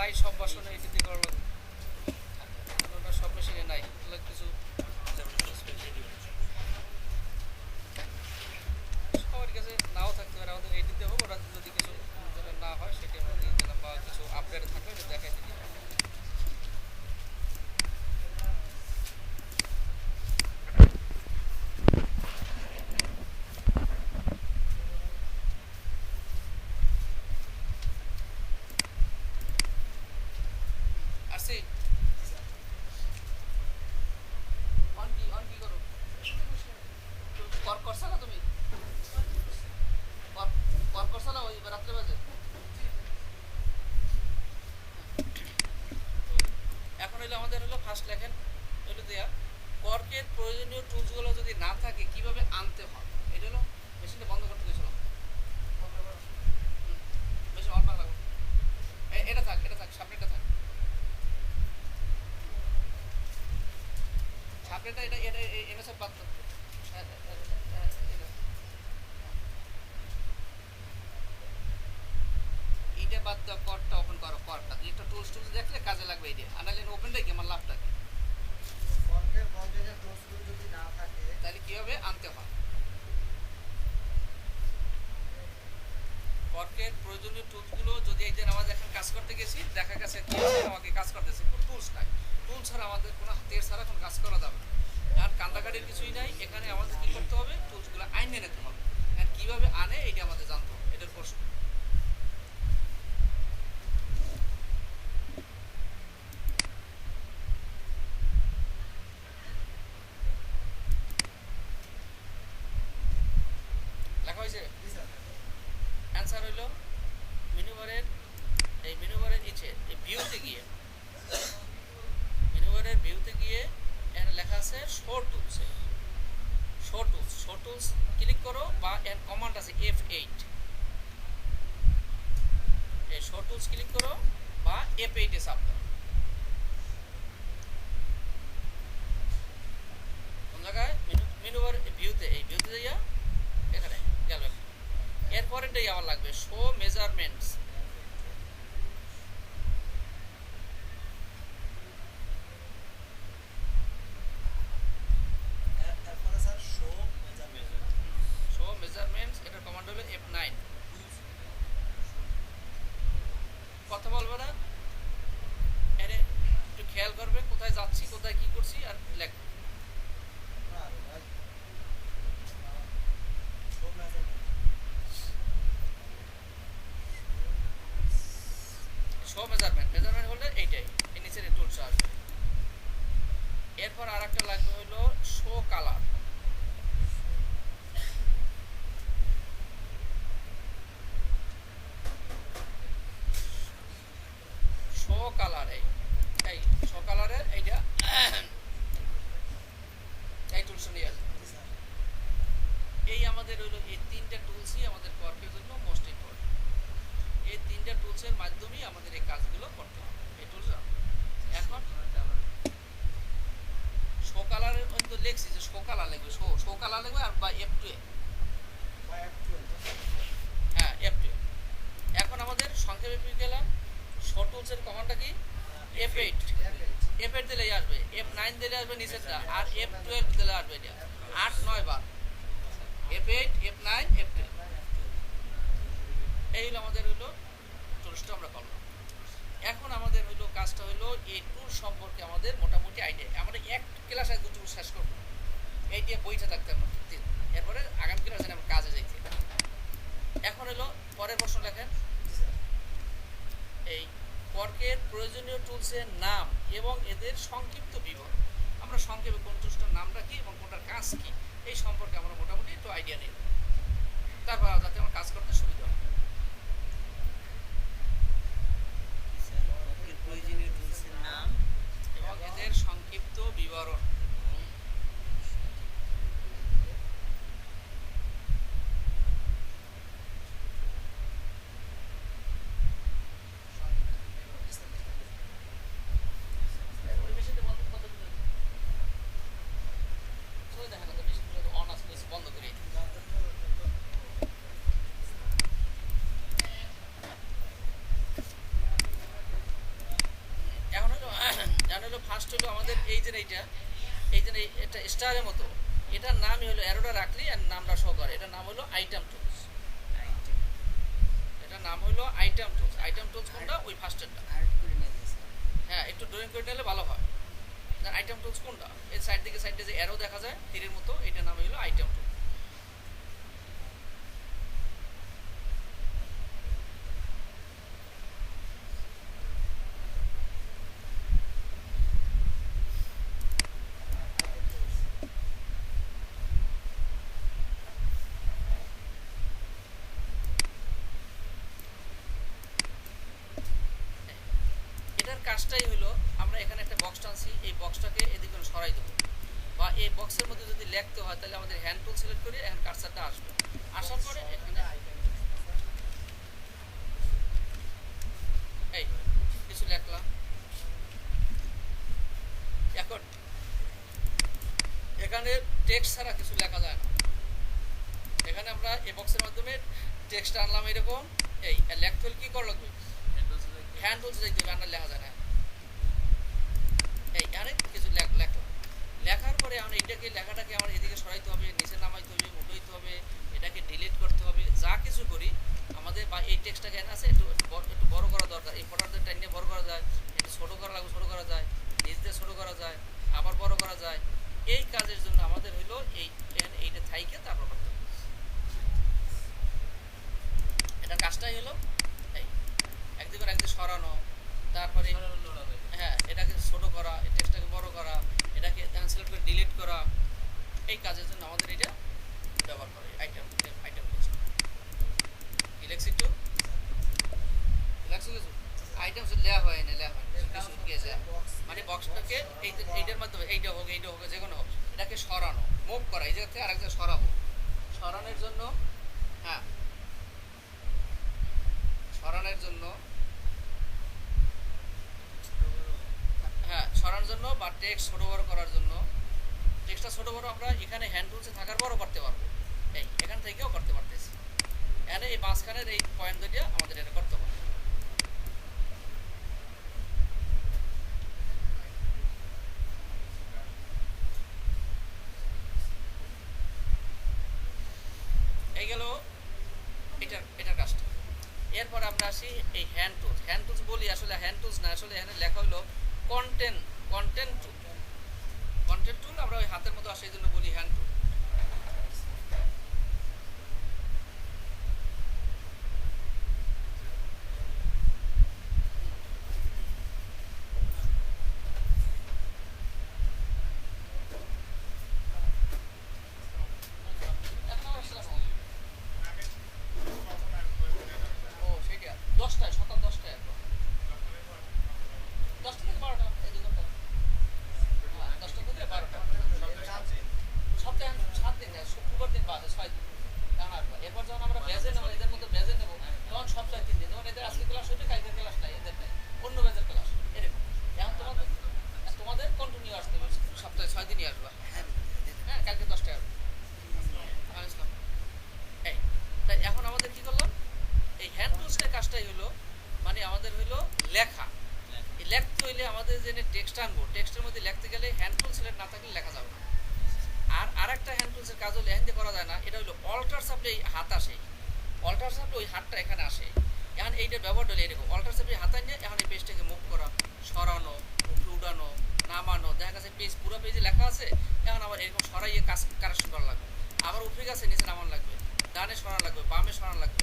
নাই সব বাসনে এটি দিয়ে করা লাগবে, ওটা সব মেশিনে নাই, কিছু সবার কাছে নাও থাকতে পারে। আমাদের এটি দিয়ে হোক, ওরা যদি কিছু না হয় সেটি আমরা দিয়ে দিলাম, বা কিছু আপডেট থাকলে এটা দেখাই দিই। আসি অন কি করো করছো না তুমি, করছো না ওই রাত্রে বাজে। এখন হলো আমাদের হলো ফার্স্ট লেখেন হলো দেয়া কর্কের প্রয়োজনীয় টুলসগুলো যদি না থাকে কিভাবে আনতে হয়। এটা হলো মেশিনটা বন্ধ করতে গেছিলাম, মেশিন অন করা লাগবে। এটা থাক সামনেটা থাক, সামনেটা এটা এটা এটা সব বাদ থাকবে। এইটা বাদ দাও, করটা ওপেন করো, করটা একটা টুলস দেখলে কাজে লাগবে। এইটা আনালে ওপেনটাই কি আমার লাভটা কি, তাহলে কিভাবে আনতে হয়। কর্কের প্রয়োজনীয় টুলসগুলো যদি এই যে আমরা এখন কাজ করতে গেছি দেখা গেছে কি আমাকে কাজ করতেছে কোনো টুলস নাই, টুলস ছাড়া আমাদের কোনো হাতের ছাড়া কোনো কাজ করা যাবে না। আর কান্দাকাটির কিছুই নাই, এখানে আমাদের কি করতে হবে, টুলসগুলো আইনে নিতে হবে। আর কীভাবে আনে এইটা আমাদের জানতে হবে, এটার প্রশ্ন। লেখা হয়েছে, অ্যান্সার হইল মেনুবারের এই মেনুবারের নিচে এই ভিউতে গিয়ে, মেনুবারের ভিউতে গিয়ে এখানে লেখা আছে show tools, show tools click করো, বা এর কমান্ড আছে F8, এই শো টুলস ক্লিক করো বা F8 এ চাপ দাও। কোন জায়গায় মেনুবার ভিউতে, এই ভিউতে যাইয়া এখানে গেল। এরপরেরটাই আমার লাগবে শো মেজারমেন্টস, শো মেজারমেন্টস এটার কমান্ড হলো F9। কথা বলবে না, এরে একটু খেয়াল করবে কোথায় যাচ্ছি কোথায় কি করছি আর লেখো। শো মেজারমেন্ট হলে এইটাই, এই নিচের টুলস আসবে। এরপর আর একটা লাগবে হলো শো কালার, শো কালার এই শো কালারের এইটা এই টুলস নিয়ে আসবে। এই আমাদের হইলো এই তিনটা টুলসই আমাদের কর্কের জন্য মোস্ট ইম্পর্টেন্ট। এই তিনটা টুলসের মাধ্যমেই আমাদের এই কাজগুলো করতে হবে। এই টুলস এখন শো কালারের মধ্যে লিখছি যে শো কালার লাগবে, শো কালার লাগবে আর বা F12, হ্যাঁ F12। এখন আমাদের সংক্ষেপে পেয়ে গেলাম শো টুলসের কমান্ডটা কি F8, F8 দিলেই আসবে, F9 দিলে আসবে নিচেরটা, আর F12 দিলে আসবে। এটা 8-9 বার F8 F9 F12, এই হলো আমাদের হইলো টুলসটা আমরা করলাম। এখন আমাদের হইলো কাজটা হইলো এই টুল সম্পর্কে আমাদের মোটামুটি আইডিয়া, আমরা এক ক্লাসে দুটো শেষ করবো, এই দিয়ে বইটা থাকতে আমরা এরপরে আগামী ক্লাসে আমরা কাজে যাইতে। এখন হলো পরের প্রশ্ন লেখেন, এই কর্কের প্রয়োজনীয় টুলসের নাম এবং এদের সংক্ষিপ্ত বিবরণ। আমরা সংক্ষেপে কোন টুলসটার নামটা কি এবং কোনটার কাজ কি এই সম্পর্কে আমরা মোটামুটি একটু আইডিয়া নিই, তারপর যাতে আমার কাজ করতে সুবিধা হয়। প্রয়োজনীয় টুলসের নাম এবং এদের সংক্ষিপ্ত বিবরণ। হলো ফার্স্ট হলো আমাদের এই যে এটা স্টারের মতো, এটার নামই হলো অ্যারোটা রাখলি আর নামটা শো করে, এটার নাম হলো আইটেম টুলস। এটার নাম হলো আইটেম টুলস। আইটেম টুলস কোনটা? ওই ফার্স্টেরটা। হ্যাঁ, একটু ড্রয়িং করে নিলে ভালো হয়। আইটেম টুলস কোনটা? এই সাইডে যে অ্যারো দেখা যায় তীরের মতো, এটার নাম হলো আইটেম টুল। এটার কাজটাই হলো আমরা এখানে একটা বক্স টানছি, এই বক্সটাকে এদিকে সরাই দেবো, বা এই বক্সের মধ্যে যদি লিখতে হয় তাহলে আমাদের হ্যান্ড টুল সিলেক্ট করে এখন কার্সারটা আসবে, আসার পরে এখানে এই কিছু লেখলাম। এখন এখানে টেক্সট ছাড়া কিছু লেখা যায় না, এখানে আমরা এই বক্সের মাধ্যমে টেক্সট আনলাম এরকম। এই লিখতে হলে কি করা লাগবে? হ্যান্ড টুলস যাইতে হবে, আনার লেখা যায় না। এই এখানে কিছু লেখলাম, লেখার পরে আমরা লেখাটাকে আমার এদিকে সরাইতে হবে, নিচে নামাইতে হবে, উঠাইতে হবে, এটাকে ডিলিট করতে হবে, যা কিছু করি আমাদের, বা এই টেক্সটটাকে আছে একটু বড় করা দরকার, এই ফটোটা টাইনে বড় করা যায়, একটু ছোটো করা লাগবে, ছোটো করা যায়, নিচ দিয়ে ছোটো করা যায়, আবার বড় করা যায়। এই কাজের জন্য আমাদের হইলো এইটা থাইকে তারপর করতে হবে। এটার কাজটাই হলো এই একদিকে সরানো, তারপরে হ্যাঁ এটাকে ছোটো করা, এই টেক্সটটাকে বড় করা, এটাকে সিলেক্ট করে ডিলিট করা। এই কাজের জন্য আমাদের এটা ব্যবহার করে আইটেম টুলস। ইলেক্সি টু আইটেম লেয়া হয় না, গেছে মানে বক্সটাকে এইটার মাধ্যমে এইটা হোক যে কোনো হোক, এটাকে সরানো, মুভ করা, এই জায়গা থেকে আরেক জায়গায় সরাবো। সরানোর জন্য হ্যাঁ সরানোর জন্য বা টেক্সট ছোটো বড় করার জন্য, টেক্সটটা ছোটো বড় আমরা এখানে হ্যান্ড টুলসে থাকার বড় করতে পারবো, এই এখান থেকেও করতে পারতেছি। এখানে এই মাঝখানের এই পয়েন্ট দুটো আমাদের এটা করতে হবে। এই গেল এটার কাজটা। এরপর আমরা আসি এই হ্যান্ড টুলস বলি, আসলে হ্যান্ড টুলস না, আসলে এখানে লেখা হলো কন্টেন্ট টুল। আমরা ওই হাতের মতো আসে এই জন্য বলি হ্যান্ড টুল। ও সেটা 10টায়, সকাল 10টায়, 10টা থেকে 12টা, এই 2 ঘন্টা। হ্যাঁ 10টা থেকে 12টা, সপ্তাহে 7 দিন, শুক্রবার দিন বাদে 6 দিন টানার পর। এরপর যখন আমরা বেজে নেবো, এদের মতো বেজে নেবো, তখন সপ্তাহে 3 দিন। যেমন এদের আজকে ক্লাস হচ্ছে, কালকে ক্লাস নাই, এদের নেই, অন্য বেজের ক্লাস এরকম। এখন তোমাদের কন্টিনিউ আসতে হবে, সপ্তাহে 6 দিনই আসবা। হ্যাঁ কালকে 10টায় আসবে। এই তাই এখন আমাদের কি করলাম, এই হ্যান্ড টুলসের কাজটাই হলো মানে আমাদের হলো লেখা। এই লিখতে হইলে আমাদের যে টেক্সট আনবো, টেক্সটের মধ্যে লিখতে গেলে হ্যান্ড টুল সিলেক্ট না থাকলে লেখা যাবে না। আর আরেকটা হ্যান্ড টুলসের কাজ হলো এখান দিয়ে করা যায় না, এটা হলো অল্টার সাপ্লে হাত আসে, অল্টার সাপ্লে ওই হাতটা এখানে আসে। এখন এইটার ব্যবহার হলো এরকম, অল্টার সাপ্লে হাত নিয়ে এখন এই পেজটাকে মুভ করা, সরানো, উপরে উঠানো, নামানো, দেখা গেছে পেজ পুরো পেজে লেখা আছে, এখন আবার এরকম সরাইয়ে কাজ কারেকশন করা লাগবে, আবার উপরে গেছে নিচে নামানো লাগবে, ডানে সরানো লাগবে, বামে সরানো লাগবে।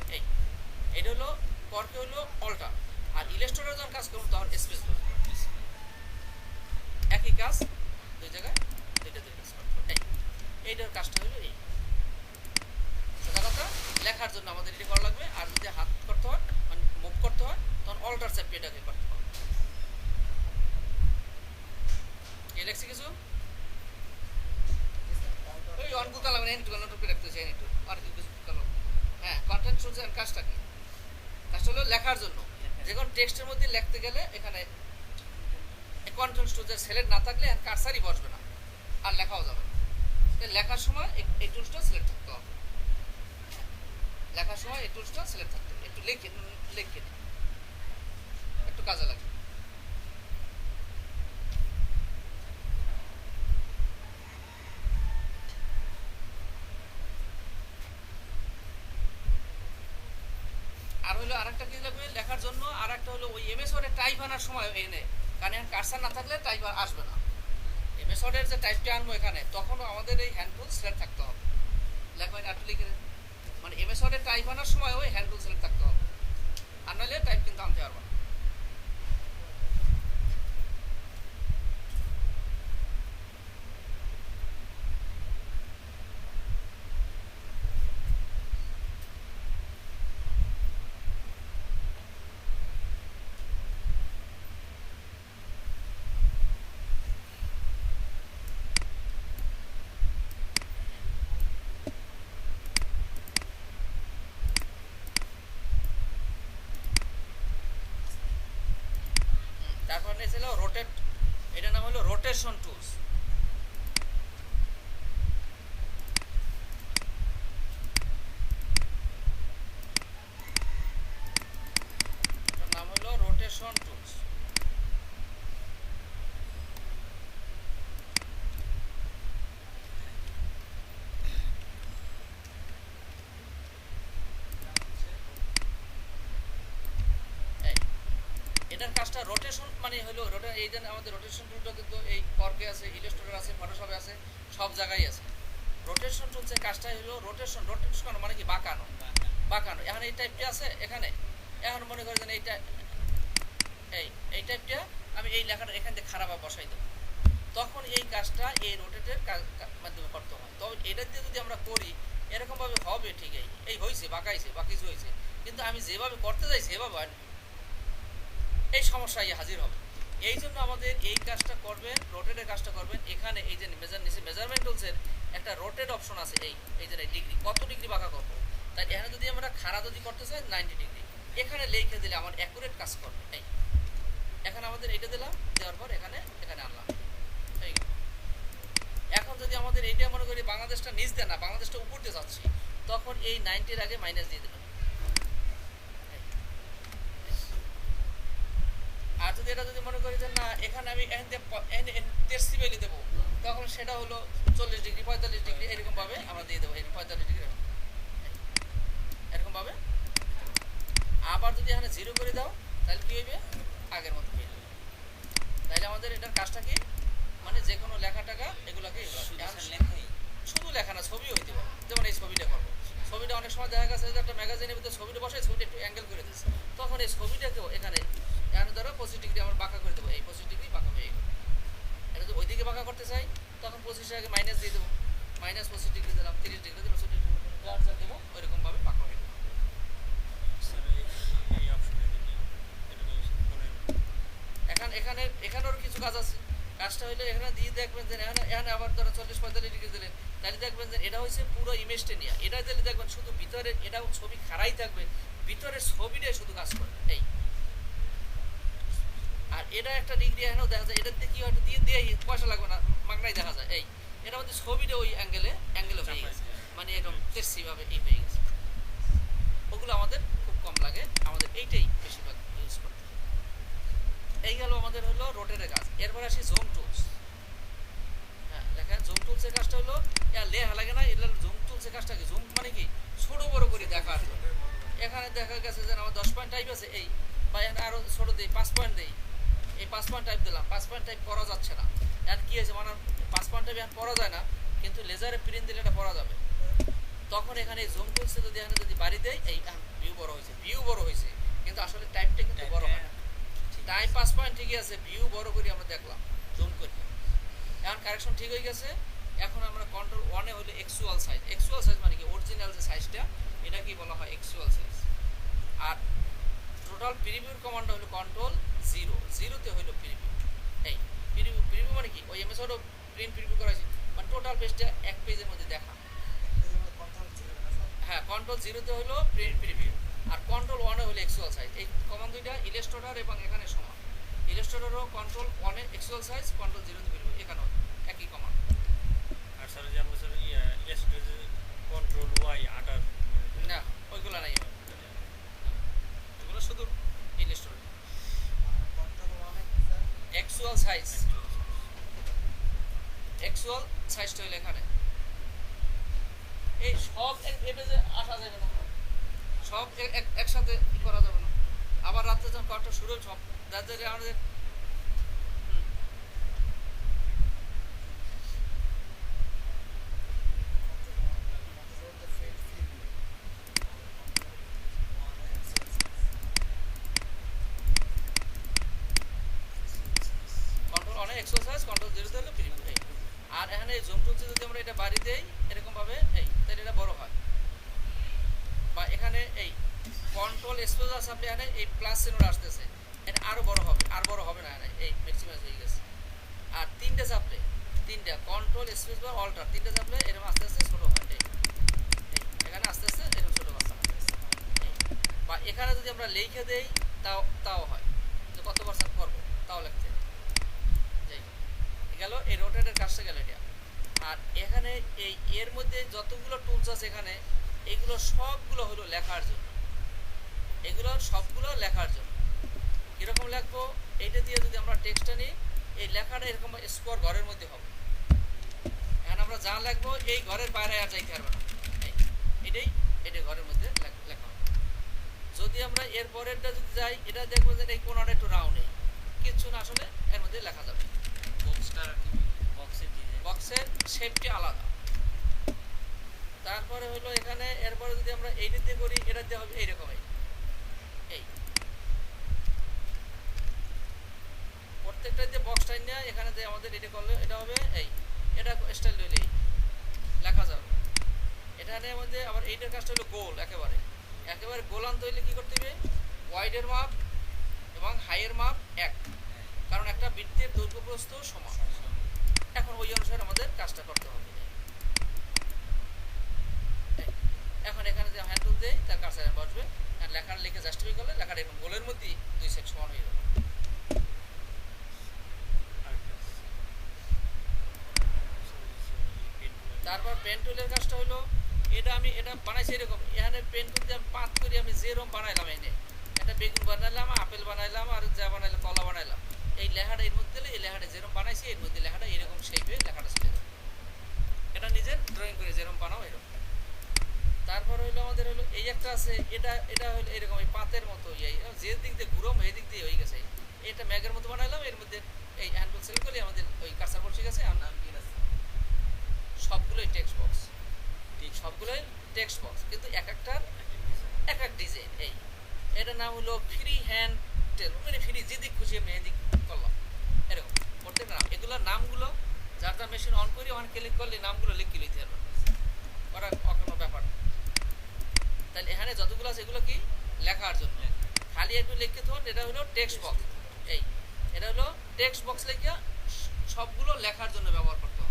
এটা হলো করকে হলো অল্টার। আর ইলাস্ট্রেটর যখন কাজ করুন তখন স্পেস করবে, একই কাজ দুই জায়গায় দুইটা কাজ করতে। এইটার কাজটা হলো এই সোজা কথা, লেখার জন্য আমাদের এটি করা লাগবে। আর যদি হাত করতে হয় মানে মুভ করতে হয় তখন অল্টার চেপে এটাকে করতে হবে। এই লেখছি কিছু ওই অনগুতা লাগবে, একটু নোট রাখতেছি, একটু আর কিছু কালো। হ্যাঁ কন্টেন্ট টুলসের কাজটা কি? কাজটা হলো লেখার জন্য, যখন টেক্সটের মধ্যে লিখতে গেলে এখানে কন্টেন্ট টুলসের সিলেক্ট না থাকলে কার্সারই বসবে না, আর লেখাও যাবে না। লেখার সময় এই টুলসটা সিলেক্ট থাকতে হবে, লেখার সময় এই টুলসটা সিলেক্ট থাকতে হবে। একটু লিখে একটু কাজে লাগে। আরেকটা কি লাগবে লেখার জন্য, আরেকটা হলো ওই এমএস ওয়ার্ডে টাইপ আনার সময় এনে, কারণ এখন কার্সার না থাকলে টাইপ আসবে না। এমএস ওয়ার্ডের যে টাইপটা আনবো এখানে, তখনও আমাদের এই হ্যান্ড টুল সিলেক্ট থাকতে হবে। লেখবেন একটু লিখে দেন, মানে এমএস ওয়ার্ডে টাইপ আনার সময় ওই হ্যান্ড টুল সিলেক্ট থাকতে হবে, আর নাহলে টাইপ কিন্তু আনতে পারবো না। তারপর নিয়েছিল রোটেট, এটার নাম হলো রোটেশন টুলস। এটার নাম হলো রোটেশন টুলস। এটার কাজটা রোটেশন, মানে হলো এই যে আমাদের রোটেশন টুলটা কিন্তু এই কর্কে আছে, ইলাস্ট্রেটর আছে, ফটোশপে আছে, সব জায়গায় আছে। রোটেশন টুলসের কাজটা হলো রোটেশন, রোটেশন মানে কি বাঁকানো, বাঁকানো। এখন এই টাইপটা আছে এখানে, এখন মনে করেন এইটা, এই টাইপটা আমি এই লেখাটা এখান থেকে খারাপ বসাই দেবো, তখন এই কাজটা এই রোটেটের মাধ্যমে করতে হয়। তবে এটা দিয়ে যদি আমরা করি এরকমভাবে হবে ঠিকই, এই হয়েছে বাঁকাইছে বা কিছু হয়েছে, কিন্তু আমি যেভাবে করতে চাই সেভাবে এই সমস্যা হাজির হবে। এই জন্য আমাদের এই কাজটা করবেন, রোটেটের কাজটা করবেন। এখানে এই যে নিচে মেজারমেন্ট টুলসের একটা রোটেট অপশন আছে, এই যে ডিগ্রি, কত ডিগ্রি বাঁকা করবো। তাই এখানে যদি আমরা খাড়া যদি করতে চাই 90 ডিগ্রি, এখানে লিখে দিলে আমার অ্যাকুরেট কাজ করবে। এই এখানে আমাদের এইটা দিলাম, দেওয়ার পর এখানে আনলাম। এই এখন যদি আমাদের এইটা মনে করি বাংলাদেশটা নিচ দেয় না, বাংলাদেশটা উপর দিয়ে যাচ্ছি, তখন এই 90-র আগে মাইনাস দিয়ে দেবেন। আর যদি এটা যদি মনে করি যে না এখানে আমি 30 দেবো, তখন সেটা হলো 40 ডিগ্রি 45 ডিগ্রি এরকম ভাবে আমরা দিয়ে দেবো, 45 ডিগ্রি এরকম ভাবে। আবার যদি এখানে 0 করে দাও তাহলে কি হইবে, আগের মতো হয়ে যাবে। তাহলে আমাদের এটার কাজটা কি, মানে যে কোনো লেখা টাকা এগুলোকে শুধু লেখা না, ছবি হইতে পারে। যেমন এই ছবিটা করবো, ছবিটা অনেক সময় দেখা গেছে যে একটা ম্যাগাজিনের ভিতরে ছবিটা বসে, ছবিটা একটু অ্যাঙ্গেল করে দিচ্ছে, তখন এই ছবিটাকেও এখানে ধরো 25 ডিগ্রি আমার বাঁকা করে দেবো, এই 25 ডিগ্রি বাঁকা হয়ে গেল। এটা যদি ওইদিকে বাঁকা করতে চাই তখন 25 আগে মাইনাস দিয়ে দেবো, মাইনাস 25 ডিগ্রি দিলাম, 30 ডিগ্রি দিলাম, 40 ডিগ্রি দেবো, ওইরকমভাবে বাঁকা হয়ে গেল। এখানেও কিছু কাজ আছে। কাজটা হইলে এখানে দিয়ে দেখবেন যে এখানে আবার ধরো 40-45 ডিগ্রি দিলেন, তাহলে দেখবেন যে এটা হচ্ছে পুরো ইমেজটা নিয়ে, এটা দিলে দেখবেন শুধু ভিতরে এটাও ছবি খাড়াই থাকবে, ভিতরের ছবিটাই শুধু কাজ করবে। এই আর এটা একটা ডিগ্রি এখানেও দেখা যায়, এটা কি হয়তো দিয়ে পয়সা লাগবে না, মাগনাই দেখা যায়। এই এটা মধ্যে ছবিটা ওই অ্যাঙ্গেলে হয়ে গেছে, মানে এরকম 30 ভাবে এই হয়ে গেছে। ওগুলো আমাদের খুব কম লাগে, আমাদের এইটাই বেশিরভাগ ইউজ করতে। এই গেল আমাদের হলো রোটেটের কাজ। এরপর আসি জুম টুলস। হ্যাঁ দেখেন জুম টুলসের কাজটা হলো লেখা লাগে না, এটা জুম টুলসের কাজটা কি, জুম মানে কি ছোট বড় করে দেখা। এখানে দেখা গেছে যে আমার 10 পয়েন্ট টাইপ আছে, এই বা এখানে আরো ছোট দিই, 5 পয়েন্ট দিই, এই 5 পয়েন্ট টাইপ দিলাম, 5 পয়েন্ট টাইপ পড়া যাচ্ছে না। এখন কি হয়েছে, মানে 5 পয়েন্ট টাইপ এখন পড়া যায় না, কিন্তু লেজারে প্রিন্ট দিলে এটা পড়া যাবে। তখন এখানে জুম টুলসে যদি এখানে যদি বাড়ি দেয়, এই ভিউ বড় হয়েছে, কিন্তু আসলে টাইপটা কিন্তু বড় হয় না। টাইপ 5 পয়েন্ট ঠিকই আছে, ভিউ বড় করে আমরা দেখলাম জুম করি, এখন কারেকশন ঠিক হয়ে গেছে। এখন আমরা কন্ট্রোল 1-এ হলো অ্যাকচুয়াল সাইজ। অ্যাকচুয়াল সাইজ মানে কি, অরিজিনাল যে সাইজটা, এটা কি বলা হয় অ্যাকচুয়াল সাইজ। আর টোটাল প্রিভিউর কমান্ডটা হলো কন্ট্রোল 0, 0-তে হলো প্রিভিউ। এই প্রিভিউ মানে কি, ওই এমএসও প্রিন্ট প্রিভিউ করা হয়েছে, মানে টোটাল পেজটা এক পেজের মধ্যে দেখা। হ্যাঁ কন্ট্রোল 0-তে হলো প্রিন্ট প্রিভিউ, আর কন্ট্রোল 1-এ হলো অ্যাকচুয়াল সাইজ। এই কমান্ড দুইটা ইলাস্ট্রেটর এবং এখানে সমান। ইলাস্ট্রেটরও কন্ট্রোল 1-এ অ্যাকচুয়াল সাইজ, কন্ট্রোল 0-তে প্রিভিউ, এখানেও একই কমান্ড। আর স্যার যে আমরা স্যার ইলাস্ট্রেটর কন্ট্রোল ওয়াই 8 না ওইগুলো নাই, ওগুলো শুধু ইলাস্ট্রেটর। অ্যাকচুয়াল সাইজটা হইলো এখানে। এই সব এই পেজে আসা যাবে না, সব একসাথে করা যাবে না। আবার রাত্রে যখন কয়েকটা শুরু সব যাদের আমাদের কন্ট্রোল অনেক এক্সারসাইজ, কন্ট্রোল জিরো দিলে ফ্রি। আর এখানে এই জুম টুলসে যদি আমরা এটা বাড়ি দেই এরকমভাবে তাহলে এটা বড় হয়। বা এখানে এই কন্ট্রোল স্পেস আছে, আপনি এখানে এই প্লাস চিহ্নটা আসতেছে, এটা আরও বড় হবে, আর বড় হবে না, এই ম্যাক্সিমাইজ হয়ে গেছে। আর তিনটে চাপলে, তিনটা কন্ট্রোল স্পেস বা অল্টার তিনটে চাপলে এরকম আস্তে আস্তে ছোটো হয়। এখানে আস্তে আস্তে এরকম ছোটো বাচ্চা হয়। বা এখানে যদি আমরা লিখে দেই তাও হয়, যে কত পার্সেন্ট করবো তাও লিখতে যাই গেল। এই রোটেটের কাজটা গেল এটা। আর এখানে এর মধ্যে যতগুলো টুলস আছে এখানে, এগুলো সবগুলো হলো লেখার জন্য, এগুলো সবগুলো লেখার জন্য। কীরকম লিখবো, এইটা দিয়ে যদি আমরা টেক্সটটা নিই, এই লেখাটা এরকম স্কোয়ার ঘরের মধ্যে হবে। এখন আমরা যা লিখবো এই ঘরের বাইরে আর যাইতে পারবে না, এটাই ঘরের মধ্যে লেখা হবে। যদি আমরা এর পরেরটা যদি যাই, এটা দেখবো যে এই কোনাটা একটু রাউন্ড, কিচ্ছু না, আসলে এর মধ্যে লেখা যাবে। বক্সের শেপটি আলাদা। তারপরে হলো এখানে এরপরে যদি আমরা এইটা দিয়ে করি, এটা দিয়ে হবে এইরকম। প্রত্যেকটা দিয়ে বক্স টাইম নেওয়া, এখানে যে আমাদের এটা করলে এটা হবে এটা স্টাইল লইলেই লেখা যাবে। এখানে মধ্যে আবার এইটার কাজটা হলো গোল, একেবারে গোল আনতে হইলে কী করতে হবে, ওয়াইডের মাপ এবং হাইয়ের মাপ এক, কারণ একটা বৃত্তের দৈর্ঘ্য প্রস্থ সমান। এখন ওই অনুসারে আমাদের কাজটা করতে হবে। এখন এখানে যে হ্যান্ডেল দেয় তার কাছে বসবে, আর লেখার লিখে জাস্টিফাই করলে লেখাটা এরকম গোলের মধ্যেই দুই সেট সমান হয়ে যাবে। তারপর পেন টুলের কাজটা হলো, এটা বানাইছি এরকম, এখানে পেন টুল দিয়ে পাত করে আমি যেরকম বানাইলাম, একটা বেগুন বানাইলাম, আপেল বানাইলাম, আর যা বানাইলাম, কলা বানাইলাম, এই লেখাটা এর মধ্যে দিলে এই লেখাটা যেরকম বানাইছি এর মধ্যে লেখাটা এরকম শেপে লেখাটা চলে যাবে। এটা নিজের ড্রয়িং করে যেরকম বানাও এরকম। তারপর হইলো আমাদের হলো এই একটা আছে, এটা হলো এরকম এই পাতের মতো, যে দিক দিয়ে ঘুরম এই দিক দিয়ে হয়ে গেছে। এটা ম্যাগের মতো বানাইলাম, এর মধ্যে এই হ্যান্ডেল সেলেক্ট করলে আমাদের ওই কার্সার বসে গেছে। সবগুলোই টেক্সট বক্স, সবগুলোই টেক্সট বক্স, কিন্তু এক একটার এক এক ডিজাইন। এটার নাম হলো ফ্রি হ্যান্ড টেল, মানে ফ্রি যেদিক খুশি আমি এদিক করলাম এরকম প্রত্যেকটা নাম। এগুলোর নামগুলো যার যার মেশিন অন করি ওখানে ক্লিক করলে নামগুলো লিখে লইতে পারবে, ওরা কোনো ব্যাপার। তাহলে এখানে যতগুলো আছে এগুলো কি লেখার জন্য, খালি একটু লিখতে থাকুন। এটা হলো টেক্সট বক্স, এটা হলো টেক্সট বক্স লিখে সবগুলো লেখার জন্য ব্যবহার করতে হবে।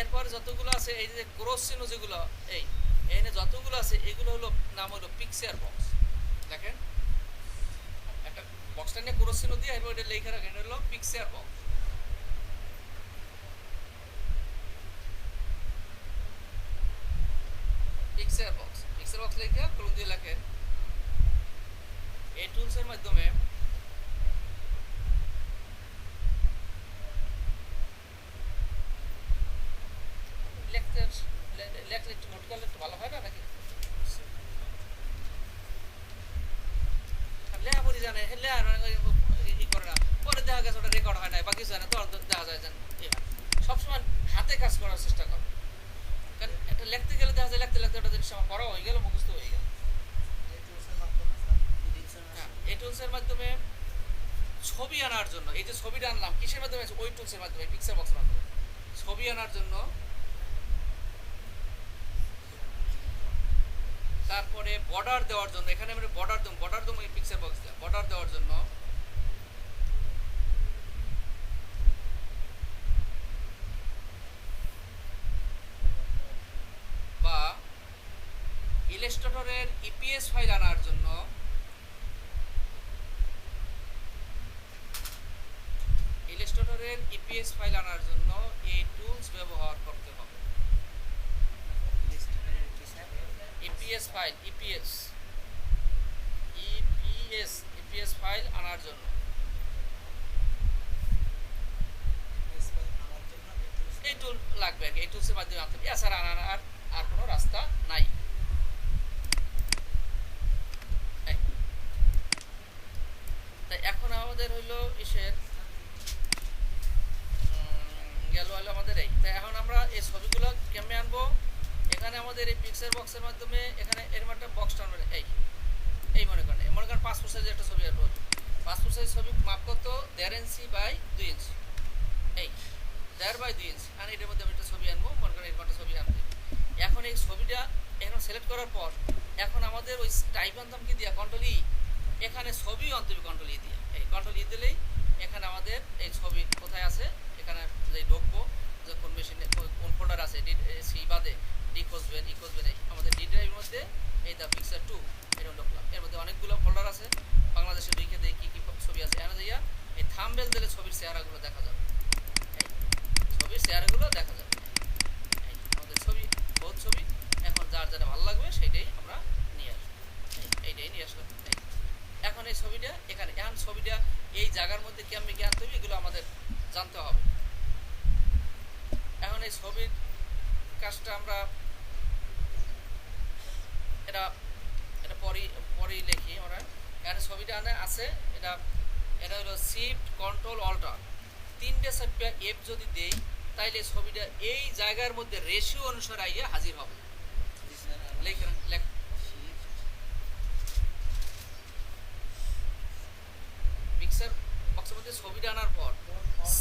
এরপরে যতগুলো আছে এই যে ক্রস চিহ্ন যেগুলো এখানে যতগুলো আছে এগুলো হলো নাম হলো পিকচার বক্স। দেখেন একটা বক্সটা নিয়ে ক্রস চিহ্ন দিয়ে এরপর এটা লেখা রাখেন, এটা হলো পিকচার বক্স। পিকচার বক্স লেখা কলম দিয়ে লেখেন। এই টুলসের মাধ্যমে লেখলে একটু নোট করলে একটু ভালো হয় না নাকি? লেখা পড়ি জানে ই করে না, পরে দেখা গেছে ওটা রেকর্ড হয় না বা কিছু হয় না, তখন দেখা যায় যেন সবসময় হাতে কাজ করার চেষ্টা করো। কারণ একটা লিখতে গেলে দেখা যায় লিখতে লিখতে ওটা জিনিস আমার পড়া হয়ে গেল, মুখস্থ হয়ে গেল। এই টুলসের মাধ্যমে ছবি আনার জন্য, এই যে ছবিটা আনলাম কিসের মাধ্যমে, ওই টুলসের মাধ্যমে, পিকচার বক্সের মাধ্যমে ছবি আনার জন্য। তারপরে বর্ডার দেওয়ার জন্য, এখানে আমরা বর্ডার দেবো এই পিকচার বক্স দিয়ে বর্ডার দেওয়ার জন্য। বা ইলাস্ট্রেটরের ইপিএস ফাইল আনার জন্য, ইলাস্ট্রেটরের ইপিএস ফাইল আনার জন্য এই টুলস ব্যবহার করতে হবে। ইপিএস ফাইল, ইপিএস ফাইল আনার জন্য এই টুল লাগবে আর কি। এই টুলসের মাধ্যমে আনতে হবে, এছাড়া আনার আর কোনো রাস্তা নাই। তাই এখন আমাদের হইলো ইসের গেল হলো আমাদের এই। তাই এখন আমরা এই ছবিগুলো কেমনে আনবো, এখানে আমাদের এই পিকচার বক্সের মাধ্যমে এখানে এরকম একটা বক্স টানবে। এই মনে করেন পাসপোর্ট সাইজের একটা ছবি আনবো। পাসপোর্ট সাইজ ছবি মাপ কত 1.5 ইঞ্চি বাই 2 ইঞ্চি, এই 1.5 বাই 2 ইঞ্চি। আর এটার মধ্যে আমি একটা ছবি আনবো, মনে করেন এরকম একটা ছবি আনবো। এখন এই ছবিটা এখন সিলেক্ট করার পর এখন আমাদের ওই টাইপ আনতাম কি দিয়া, কন্ট্রোল ই, এখানে ছবি আনতে হবে কন্ট্রোল ই দিয়ে। এই কন্ট্রোল ই দিলেই এখানে আমাদের এই ছবি কোথায় আছে, এখানে যে ঢুকবো যে কোন মেশিনে কোন ফোল্ডার আছে, সি বাদে ডি খুঁজবেন, ই খুঁজবেন। এই আমাদের ডি ড্রাইভের মধ্যে এই দা পিকচার 2 এরকম ঢুকলাম। এর মধ্যে অনেকগুলো ফোল্ডার আছে, বাংলাদেশের দিকে দেখি কী কী ছবি আছে। এখানে যাইয়া এই থাম্বনেল দিলে ছবির চেহারাগুলো দেখা যাবে, এই ছবির চেহারাগুলো দেখা যাবে। এই আমাদের ছবি, বহুত ছবি, এখন যার যেটা ভালো লাগবে সেইটাই আমরা নিয়ে আসবো। এইটাই নিয়ে আসলাম। এখন এই ছবিটা এখানে, এখন ছবিটা এই জায়গার মধ্যে কেমনি কি আনতে হবে এগুলো আমাদের জানতে হবে। এখন এই ছবির কাজটা আমরা এটা এটা পরেই লিখি আমরা। এখানে ছবিটা আনে আছে, এটা হলো শিফট কন্ট্রোল অল্টার 3টে চাপা এফ যদি দেই তাইলে ছবিটা এই জায়গার মধ্যে রেশিও অনুসারে আইয়া হাজির হবে। লেখ পিকচার বক্সের মধ্যে ছবিটা আনার পর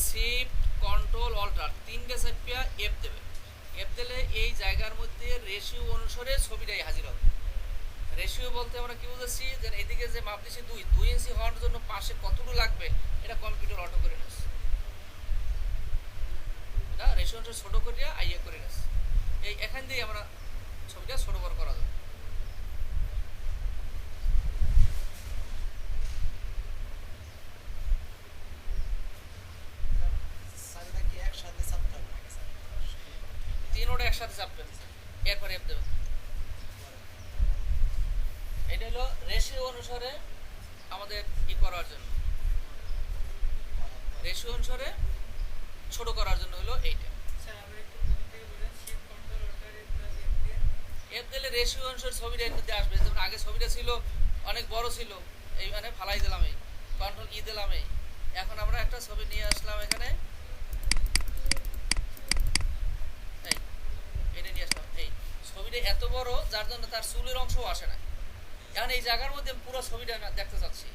শিফট কন্ট্রোল অল্টার 3টে চাপা এফ দেবে। এফ দিলে এই জায়গার মধ্যে রেশিও অনুসারে ছবিটাই হাজির হবে। রেশিও বলতে আমরা কি বুঝাচ্ছি, যে এদিকে যে মাপ দিচ্ছি 2 ইঞ্চি হওয়ার জন্য পাশে কতটুকু লাগবে এটা কম্পিউটার অটো করে নেছে। এটা রেশিও অনুসারে ছোট করিয়া আইয়া করে নেছে। এই এখান দিয়ে আমরা ছবিটা ছোট বড় করা যাবে। তিনোটা একসাথে চাপবেন, এরপর এফ দেবেন। এটা হলো রেশিও অনুসারে আমাদের ই করার জন্য, রেশিও অনুসারে ছোট করার জন্য হলো এইটা। এফ দিলে রেশিও অনুসারে ছবিটা এর মধ্যে আসবে। যেমন আগে ছবিটা ছিল অনেক বড় ছিল, এই মানে ফালাই দিলাম, এই কন্ট্রোল ই দিলাম। এই এখন আমরা একটা ছবি নিয়ে আসলাম এখানে, এটা নিয়ে আসলাম। এই ছবিটা এত বড় যার জন্য তার চুলের অংশও আসে না। এখন এই জায়গার মধ্যে পুরো ছবিটা দেখতে চাচ্ছি,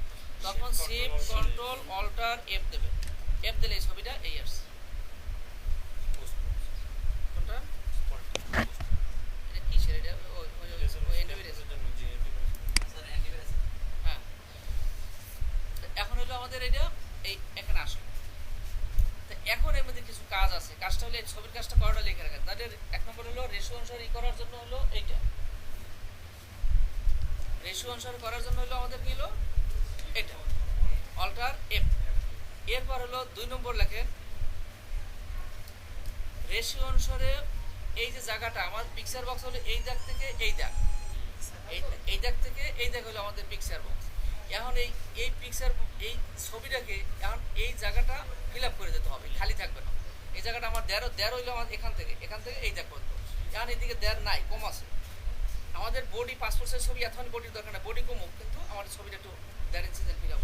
তখন শিফট কন্ট্রোল অল্টার এফ দেবে। এফ দিলে এই ছবিটা এই আসছে। কোনটা এটা কিসের, এটা হ্যাঁ। এখন হলো আমাদের এটা এই এখানে আসলো। এখন এর মধ্যে কিছু কাজ আছে। কাজটা হলো ছবির কাজটা করাটা লিখে রাখেন। তাদের 1 নম্বর হলো রেশিও অনুসারে ই করার জন্য হলো এইটা, রেশিও অনুসারে করার জন্য হলো আমাদের কি হলো এটা অল্টার এফ। এরপর হলো 2 নম্বর লেখেন রেশিও অনুসারে এই যে জায়গাটা আমার পিকচার বক্স হলো এই দাগ থেকে এই দাগ, এই দাগ থেকে এই দাগ হলো আমাদের পিকচার বক্স। এখন এই পিকচার এই ছবিটাকে এখন এই জায়গাটা ফিল আপ করে দিতে হবে, খালি থাকবে না। এই জায়গাটা আমার দেড় হইলো আমার এখান থেকে এই দাগ করতে। এখন এইদিকে দেড় নাই, কম আছে। আমাদের বডি পাসপোর্ট সাইজ ছবি এখন বডির দরকার না, বডি কমুক, কিন্তু আমাদের ছবিটা একটু 1.5 ইঞ্চি ফিল আপ।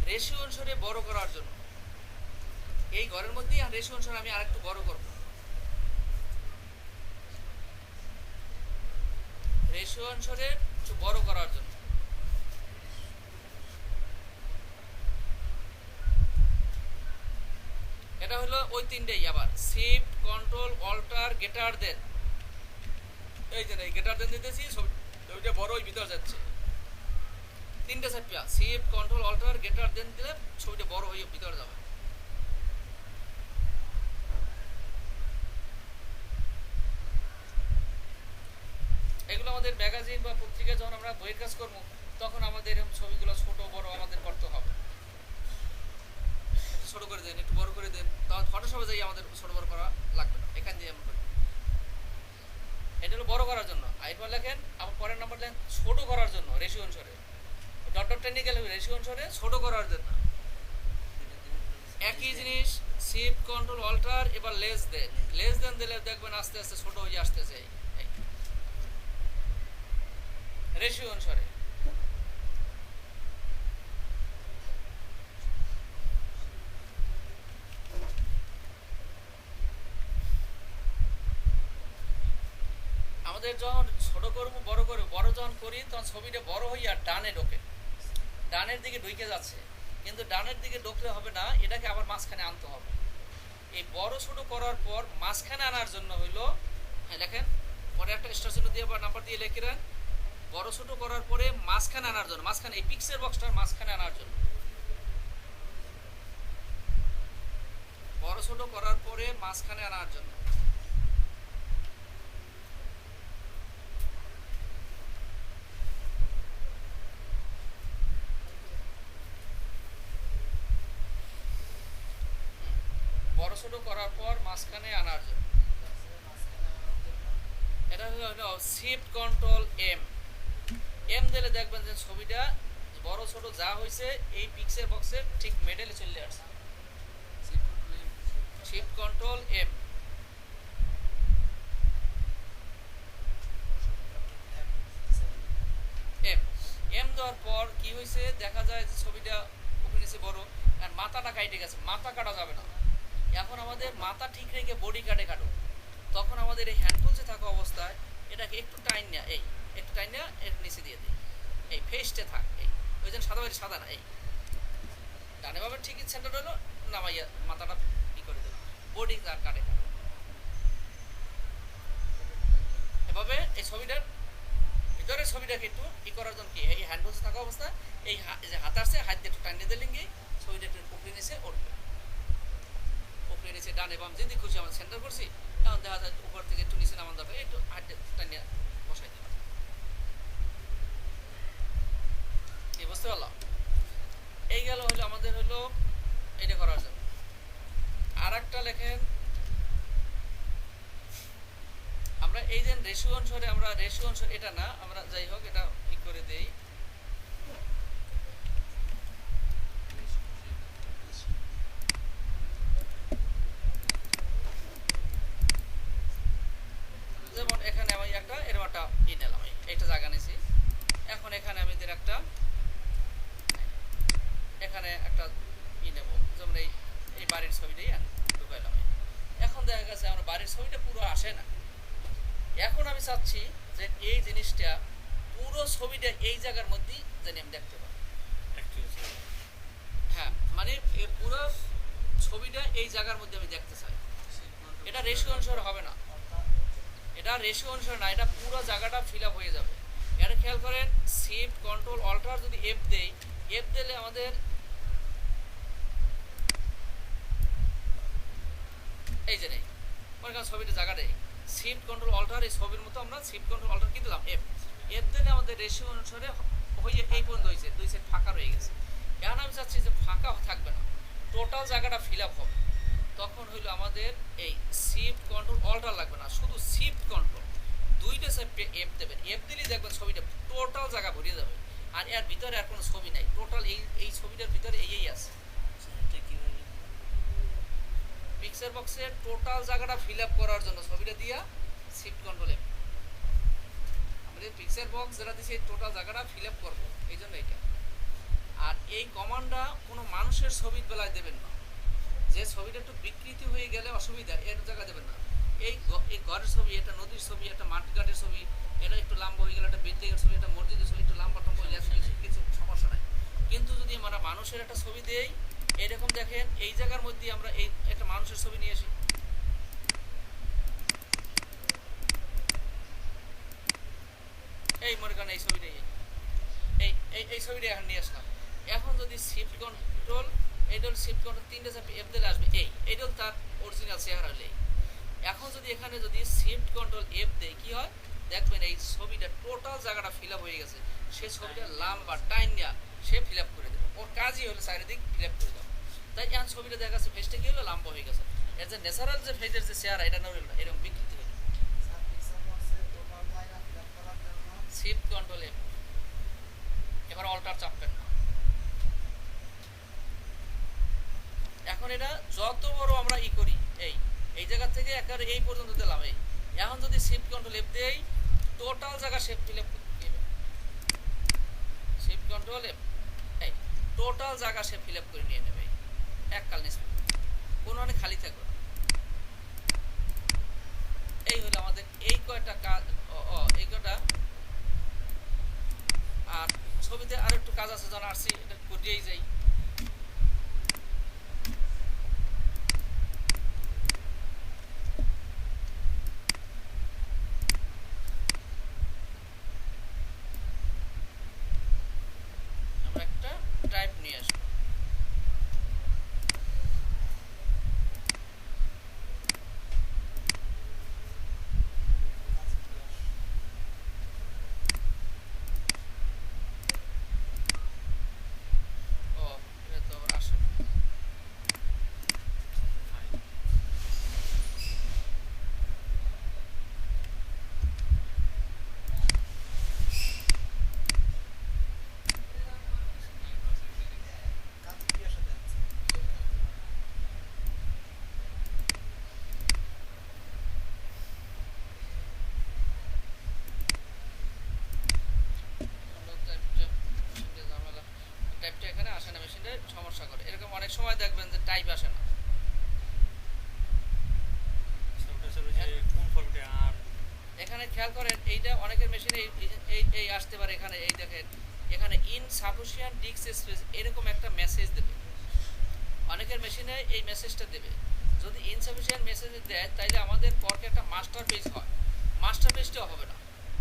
রেশিও অনুসারে বড় করার জন্য এই ঘরের মধ্যেই রেশিও অনুসারে আমি আরেকটু বড় করব। রেশিও অনুসারে একটু বড় করার জন্য এটা হলো ওই তিনটেই। আবার শিফট কন্ট্রোল অল্টার গেটার দেন, এই যে গেটার দেন দিতেছি, ছবিটা বড় ওই ভিতর যাচ্ছে। 3টে চাপা শিফট কন্ট্রোল অল্টার গেটার দেন দিলে ছবিটা বড় হয়ে ভিতরে যাবে। এগুলো আমাদের ম্যাগাজিন বা পত্রিকা যখন আমরা বইয়ের কাজ করবো তখন আমাদের এরকম ছবিগুলো ছোট বড় আমাদের করতে হবে। ছোট করে দেন, একটু বড় করে দেন, তখন ফটোশপে যাই আমাদের ছোট বড় করা লাগবে না, এখান দিয়ে আমরা করি। এটা হলো বড় করার জন্য। এরপর লেখেন আবার পরের নাম্বার লেখেন ছোট করার জন্য, রেশিও অনুসারে ডট ডট টেনে গেলে রেশিও অনুসারে ছোট করার জন্য একই জিনিস শিফট কন্ট্রোল অল্টার, এবার লেস দেন দিলে দেখবেন আস্তে আস্তে ছোট হয়ে আসতেছে রেশিও অনুসারে। আমাদের যখন ছোট করবো বড় যখন করি তখন ছবিটা বড় হইয়া ডানে ঢোকে, ডানের দিকে ঢুকে যাচ্ছে, কিন্তু ডানের দিকে ঢুকলে হবে না, এটাকে আবার মাঝখানে আনতে হবে। এই বড় ছোট করার পর মাঝখানে আনার জন্য হইলো, হ্যাঁ লেখেন পরে একটা স্টার চিহ্ন দিয়ে বা নাম্বার দিয়ে লিখে দেন, বড় ছোট করার পরে মাঝখানে আনার জন্য, মাঝখানে এই পিক্সেল বক্সটার মাঝখানে আনার জন্য, বড় ছোট করার পরে মাঝখানে আনার জন্য। বড় ছোট করার পর মাঝখানে আনার জন্য এটা হলো শিফট কন্ট্রোল এম দিলে দেখবেন যে ছবিটা বড় ছোট যা হয়েছে এই পিক্সেল বক্সের ঠিক মিডলে চলে আসছে। শিফট কন্ট্রোল এম দেওয়ার পর কি হয়েছে দেখা যায় যে ছবিটা উপরে নিচে বড়, আর মাথাটা কাটে গেছে, মাথা কাটা যাবে না। এখন আমাদের মাথা ঠিক রেখে বডি কাটো, তখন আমাদের এই হ্যান্ড টুলসে থাকা অবস্থায় এটাকে একটু টাইন না, একটু টাইন না এর নিচে দিয়ে দিই, এই ফেসটে থাক, ওই জন্য সাদা না, ডানে ভাবে ঠিকই সেন্টার হলো, নামাইয়া মাথাটা ই করে দেবো, বডি আর কাটে এভাবে এই ছবিটার ভিতরের ছবিটাকে একটু ই করার জন্য কি এই হ্যান্ড টুলসে থাকা অবস্থায় এই যে হাত আসছে, হাত দিয়ে একটু টাইনে দিলে ছবিটা একটু উপরে নিচে উঠবে, উপরে নিচে ডানে বাম যেদিকে খুশি আমরা সেন্টার করছি, এখন দেখা যায় উপর থেকে একটু নিচে নামান দরকার, একটু হাত টানিয়ে বসাই দিলাম। কি বুঝতে পারলাম? এই গেল হলো আমাদের হলো এটা করার জন্য। আর একটা লেখেন আমরা এই যে রেশিও অনুসারে, আমরা রেশিও অনুসারে এটা না, আমরা যাই হোক এটা ই করে দেই, যেমন এখানে আমি একটা এরকম একটা ই নিলাম, এইটা জায়গা নিয়েছি, এখন এখানে আমি একটা এখানে একটা ই নেব, যেমন এই বাড়ির ছবিটাই ঢুকাইলাম। এখন দেখা গেছে আমার বাড়ির ছবিটা পুরো আসে না, এখন আমি চাচ্ছি যে এই জিনিসটা পুরো ছবিটা এই জায়গার মধ্যেই জানি আমি দেখতে পাই। হ্যাঁ, মানে এই পুরো ছবিটা এই জায়গার মধ্যে আমি দেখতে চাই। এটা রেশিও অনুসারে হবে না, এটা রেশিও অনুসারে না, এটা পুরো জায়গাটা ফিল আপ হয়ে যাবে। এটা খেয়াল করেন, শিফট কন্ট্রোল অল্টার যদি এফ দেই, এফ দিলে আমাদের এই যে নেই মনে করেন ছবিটা জায়গা দেয়, শিফট কন্ট্রোল অল্টার এই ছবির মতো আমরা শিফট কন্ট্রোল অল্টার কি দিলাম এফ দিলে আমাদের রেশিও অনুসারে হয়ে এই পর্যন্ত হয়েছে, দুই সাইড ফাঁকা রয়ে গেছে। এখন আমি চাচ্ছি যে ফাঁকা থাকবে না, টোটাল জায়গাটা ফিল আপ হবে, তখন হইলো আমাদের এই শিফট কন্ট্রোল অল্টার লাগবে না, শুধু শিফট কন্ট্রোল দুইটা সাইডে এফ দেবেন, এফ দিলেই দেখবেন ছবিটা টোটাল জায়গা ভরিয়ে যাবে, আর এর ভিতরে আর কোনো ছবি নাই, টোটাল এই ছবিটার ভিতরে এই আছে। পিকচার বক্সের টোটাল জায়গাটা ফিল আপ করার জন্য ছবিটা দিয়া শিফট কন্ট্রোল এফ, আমাদের পিকচার বক্স যেটা দিয়েছে টোটাল জায়গাটা ফিল আপ করবো, এই জন্য এটা। আর এই কমান্ডটা কোনো মানুষের ছবির বেলায় দেবেন না, যে ছবিটা একটু বিকৃতি হয়ে গেলে অসুবিধা, এর জায়গা দেবেন না। এই ঘরের ছবি, এটা নদীর ছবি, একটা মাঠঘাটের ছবি, এটা একটু লম্বা হয়ে গেলে, একটা বিল্ডিংয়ের ছবি, একটা মসজিদের ছবি, একটু লম্বা টম্বা হয়ে গেলে কিছু সমস্যা নাই। কিন্তু যদি আমরা মানুষের একটা ছবি দেই, এরকম দেখেন এই জায়গার মধ্যে আমরা এই একটা মানুষের ছবি নিয়ে আসি, এই মনে করেন এই ছবিটাই, এই ছবিটা এখন নিয়ে আসলাম। এখন যদি শিফট কন্ট্রোল এইডল শিফট কন্ট্রোল তিনটে চাপে এফ দিলে আসবে এইডল তার অরিজিনাল চেহারা হলে। এখন যদি এখানে যদি শিফট কন্ট্রোল এফ দেয় কি হয় দেখবেন এই ছবিটা টোটাল জায়গাটা ফিল আপ হয়ে গেছে, সে ছবিটা লাম্বা টাইম নেওয়া সে ফিল আপ করে দেবে, ওর কাজই হলো চারিদিক ফিল আপ করে দেওয়া। তাই এখন ছবিটা দেখা যাচ্ছে ফেসটা কি হলো লম্বা হয়ে গেছে। এর যে ন্যাচারাল যে ফেজের যে চেহারা এটা নড়ল না, এরকম বিকৃতি হলো। শিফট কন্ট্রোল এফ, এবার অল্টার চাপবেন না। এখন এটা যত বড় আমরা ই করি, এই এই জায়গা থেকে একেবারে এই পর্যন্ত দিলাম, এই এখন যদি শিফট কন্ট্রোল এফ দেই টোটাল জায়গা শেপ ফিল আপ দিবে। শিফট কন্ট্রোল এফ, এই টোটাল জায়গা শেপ ফিল আপ করে নিয়ে নেবে এককাল নিষ্পত্তি, কোনো অনেক খালি থাকবে না। এই হলো আমাদের এই কয়টা কাজ, এই কয়টা। আর ছবিতে আর একটু কাজ আছে, যখন আসছি এটা করিয়েই যাই। আমরা একটা টাইপ নিয়ে আসবো। ও এটা তো আবার আসে না। টাইপটা এখানে আসে না, মেশিনটা সমস্যা করে। এরকম অনেক সময় দেখবেন যে টাইপ আসে না। এখানে খেয়াল করেন, এইটা অনেকের মেশিনে এই আসতে পারে। এখানে এই দেখেন, এখানে ইনসাফিসিয়েন্ট ডিস্ক স্পেস এরকম একটা মেসেজ দেবে। অনেকের মেশিনে এই মেসেজটা দেবে। যদি ইনসাফিসিয়েন্ট মেসেজ দেয় তাইলে আমাদের পরকে একটা মাস্টার পেজ হয়, মাস্টার পেজটাও হবে না।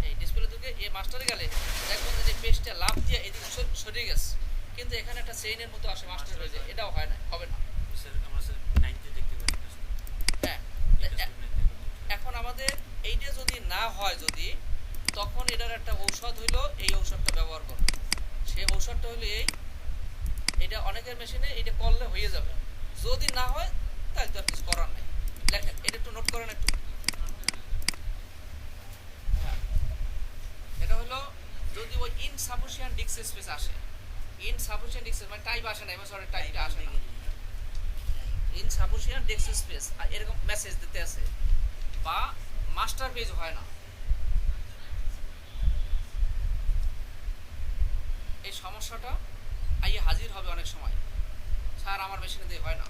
এই ডিসপ্লে থেকে এই মাস্টারে গেলে দেখবেন যে পেজটা লাভ দিয়ে এদিকে সরিয়ে গেছে, কিন্তু এখানে একটা চেইনের মতো আসে মাস্টার পেজে, এটাও হয় না, হবে না। হ্যাঁ, এখন আমাদের এইটা যদি না হয়, যদি তখন এটার একটা ঔষধ হইলো, এই ঔষধটা ব্যবহার করবে। সেই ঔষধটা হইলো এটা অনেকের মেশিনে এটা করলে হয়ে যাবে। যদি না হয় তাহলে তো আর কিছু করার নাই। লেখেন, এটা একটু নোট করেন একটু। হ্যাঁ, এটা হলো যদি ওই ইনসাফিসিয়েন্ট ডিস্ক স্পেস আসে, ইনসাফিসিয়েন্ট ডিস্ক মানে টাইপ আসে না, এবার সরি টাইপটা আসে না, ইনসাফিসিয়েন্ট ডিস্ক স্পেস আর এরকম মেসেজ দিতে আছে, বা মাস্টার পেজ হয় না, এই সমস্যাটা আইয়ে হাজির হবে অনেক সময়। স্যার আমার মেশিনে দিয়ে হয় না।